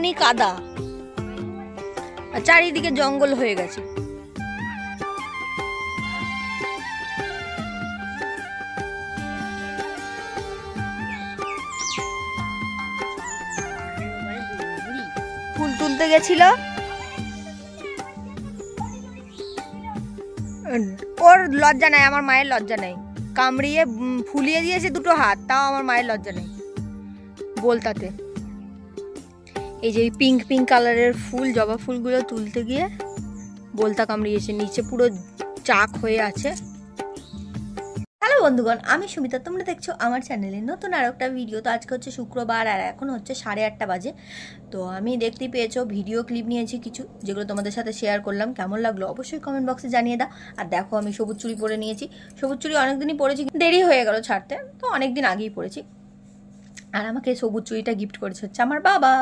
পানি কাদা আর চারিদিকে জঙ্গল হয়ে গেছে। ফুল তুলতে গেছিল, ওর লজ্জা নাই, আমার মায়ের লজ্জা নাই, কামড়িয়ে ফুলিয়ে দিয়েছে দুটো হাত, তাও আমার মায়ের লজ্জা নেই বলতাতে। এই যে পিঙ্ক পিঙ্ক কালারের ফুল, জবা ফুলগুলো তুলতে গিয়ে বলতা কামড়িয়েছে, নিচে পুরো চাক হয়ে আছে। হ্যালো বন্ধুগণ, আমি সুমিতা, তোমরা দেখছো আমার চ্যানেলে নতুন আর একটা ভিডিও। তো আজকে হচ্ছে শুক্রবার আর এখন হচ্ছে 8:30 বাজে। তো আমি দেখতেই পেয়েছো ভিডিও ক্লিপ নিয়েছি কিছু, যেগুলো তোমাদের সাথে শেয়ার করলাম। কেমন লাগলো অবশ্যই কমেন্ট বক্সে জানিয়ে দাও। আর দেখো আমি সবুজ চুড়ি পরে নিয়েছি। সবুজ চুড়ি অনেকদিনই পরেছি, দেরি হয়ে গেল ছাড়তে, তো অনেকদিন আগেই পরেছি। আর আমাকে সবুজ চুড়িটা গিফট করেছে হচ্ছে আমার বাবা।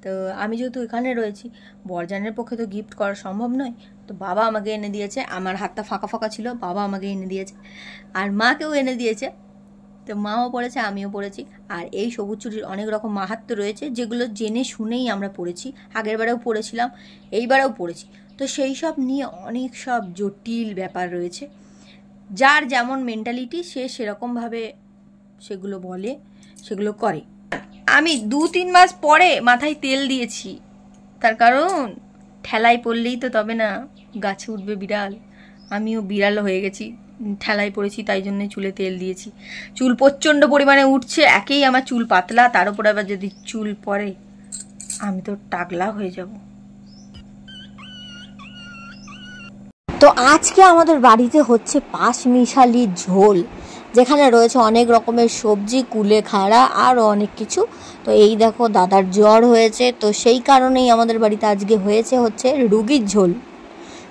তো আমি যেহেতু এখানে রয়েছি, বরজানের পক্ষে তো গিফট করা সম্ভব নয়, তো বাবা আমাকে এনে দিয়েছে। আমার হাতটা ফাঁকা ফাঁকা ছিল, বাবা আমাকে এনে দিয়েছে, আর মাকেও এনে দিয়েছে। তো মাও পড়েছে, আমিও পড়েছি। আর এই সবুজ চুড়ির অনেক রকম মাহাত্ম্য রয়েছে, যেগুলো জেনে শুনেই আমরা পড়েছি। আগের বারেও পড়েছিলাম, এইবারেও পড়েছি। তো সেই সব নিয়ে অনেক সব জটিল ব্যাপার রয়েছে। যার যেমন মেন্টালিটি, সে সেরকমভাবে সেগুলো বলে, সেগুলো করে। আমি 2-3 মাস পরে মাথায় তেল দিয়েছি, তার কারণ ঠেলায় পড়লেই তো তবে না গাছে উঠবে বিড়াল। আমিও বিড়াল হয়ে গেছি, ঠেলায় পড়েছি, তাই জন্য চুলে তেল দিয়েছি। চুল প্রচণ্ড পরিমাণে উঠছে, একেই আমার চুল পাতলা, তার উপর আবার যদি চুল পড়ে আমি তো টাকলা হয়ে যাব। তো আজকে আমাদের বাড়িতে হচ্ছে পাঁচমিশালি ঝোল, যেখানে রয়েছে অনেক রকমের সবজি, কুলেখাড়া আরও অনেক কিছু। তো এই দেখো দাদার জ্বর হয়েছে, তো সেই কারণেই আমাদের বাড়িতে আজকে হয়েছে হচ্ছে রুগীর ঝোল,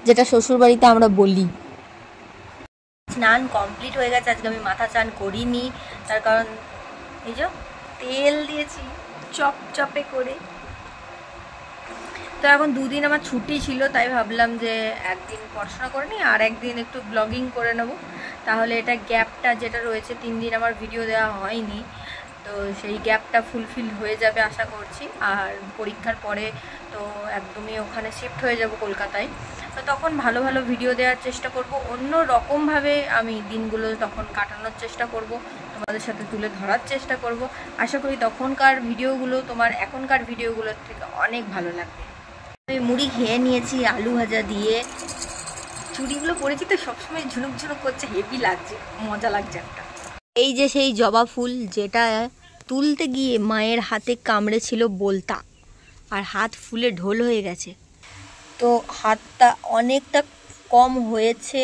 যেটা শ্বশুর বাড়িতে আমরা বলি। স্নান কমপ্লিট হয়ে গেছে, আজকে আমি মাথা চান করিনি, তার কারণ এই যে তেল দিয়েছি চপচপে করে। তো এখন 2 দিন আমার ছুটি ছিল, তাই ভাবলাম যে একদিন পড়াশোনা করে নিই আর একদিন একটু ব্লগিং করে নেব, তাহলে এটা গ্যাপটা যেটা রয়েছে 3 দিন আমার ভিডিও দেওয়া হয়নি, তো সেই গ্যাপটা ফুলফিল হয়ে যাবে আশা করছি। আর পরীক্ষার পরে তো একদমই ওখানে শিফট হয়ে যাব কলকাতায়, তো তখন ভালো ভালো ভিডিও দেওয়ার চেষ্টা করব, অন্য রকমভাবে আমি দিনগুলো তখন কাটানোর চেষ্টা করব, তোমাদের সাথে তুলে ধরার চেষ্টা করব। আশা করি তখনকার ভিডিওগুলো তোমার এখনকার ভিডিওগুলোর থেকে অনেক ভালো লাগবে। আমি মুড়ি খেয়ে নিয়েছি আলু ভাজা দিয়ে, চুড়িগুলো পরেছি তো সবসময় ঝুনুক ঝুনুক করছে, হেভি লাগছে, মজা লাগছে একটা। এই যে সেই জবা ফুল, যেটা তুলতে গিয়ে মায়ের হাতে কামড়েছিল বলতা, আর হাত ফুলে ঢোল হয়ে গেছে। তো হাতটা অনেকটা কম হয়েছে,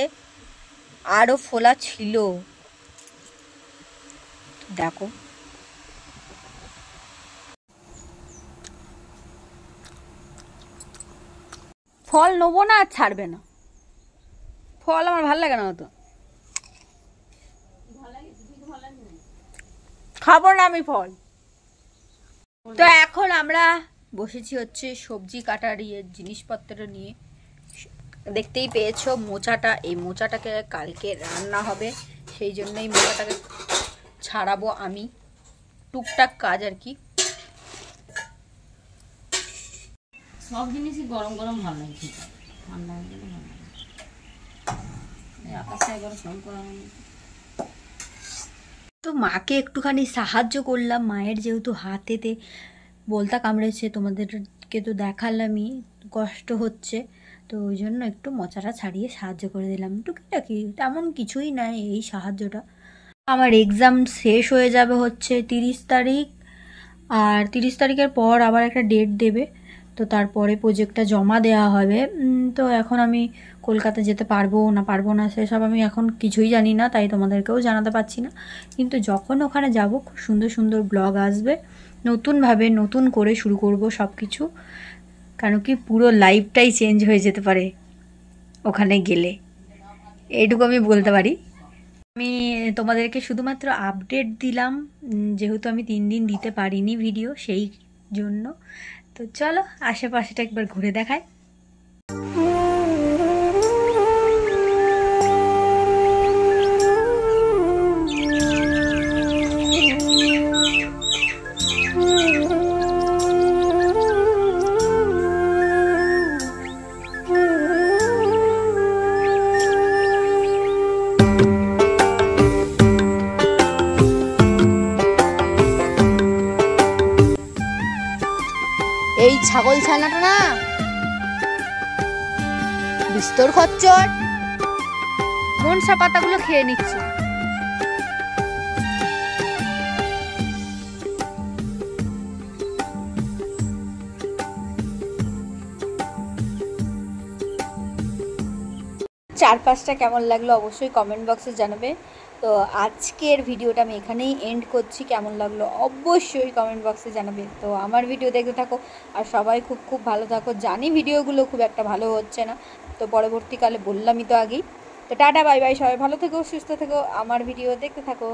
আরও ফোলা ছিল, দেখো। ফল নেবো না আর ছাড়বে না, ফল আমার ভালো লাগে না, অত খাবো না আমি ফল। তো এখন আমরা বসেছি হচ্ছে সবজি কাটার জিনিসপত্র নিয়ে। দেখতেই পেয়েছো মোচাটা, এই মোচাটাকে কালকে রান্না হবে, সেই জন্যই মোচাটাকে ছাড়াবো আমি, টুকটাক কাজ আর কি। সব জিনিসই গরম গরম ভালো লাগে খেতে, ঠান্ডা হয়ে গেলে ভালো লাগে। আকাশে একবার ফোন করা হয়নি। তো মাকে একটুখানি সাহায্য করলাম, মায়ের যেহেতু হাতেতে বলতা কামড়েছে, তোমাদেরকে তো দেখালামই, কষ্ট হচ্ছে, তো ওই জন্য একটু মোচাটা ছাড়িয়ে সাহায্য করে দিলাম, টুকিটাকি, তেমন কিছুই নাই এই সাহায্যটা। আমার এক্সাম শেষ হয়ে যাবে হচ্ছে 30 তারিখ, আর 30 তারিখের পর আবার একটা ডেট দেবে, তো তারপরে প্রজেক্টটা জমা দেওয়া হবে। তো এখন আমি কলকাতা যেতে পারবো না সেসব আমি এখন কিছুই জানি না, তাই তোমাদেরকেও জানাতে পারছি না। কিন্তু যখন ওখানে যাব খুব সুন্দর সুন্দর ব্লগ আসবে, নতুনভাবে নতুন করে শুরু করব সব কিছু, কারণ কি পুরো লাইফটাই চেঞ্জ হয়ে যেতে পারে ওখানে গেলে, এইটুকু আমি বলতে পারি। আমি তোমাদেরকে শুধুমাত্র আপডেট দিলাম, যেহেতু আমি 3 দিন দিতে পারিনি ভিডিও, সেই জন্য। তো চলো আশেপাশেটা একবার ঘুরে দেখাই। ছাগল ছানাটা না বিস্তর খচ্চর, মনসা পাতাগুলো খেয়ে নিচ্ছে। চারপাশটা কেমন লাগলো অবশ্যই কমেন্ট বক্সে জানাবে। তো আজকের ভিডিওটা আমি এখানেই এন্ড করছি। কেমন লাগলো অবশ্যই কমেন্ট বক্সে জানাবে। তো আমার ভিডিও দেখতে থাকো আর সবাই খুব খুব ভালো থাকো। জানি ভিডিওগুলো খুব একটা ভালো হচ্ছে না, তো পরবর্তীকালে বললামই তো আগেই। তো টাটা বাই বাই, সবাই ভালো থেকো, সুস্থ থেকো, আমার ভিডিও দেখতে থাকো।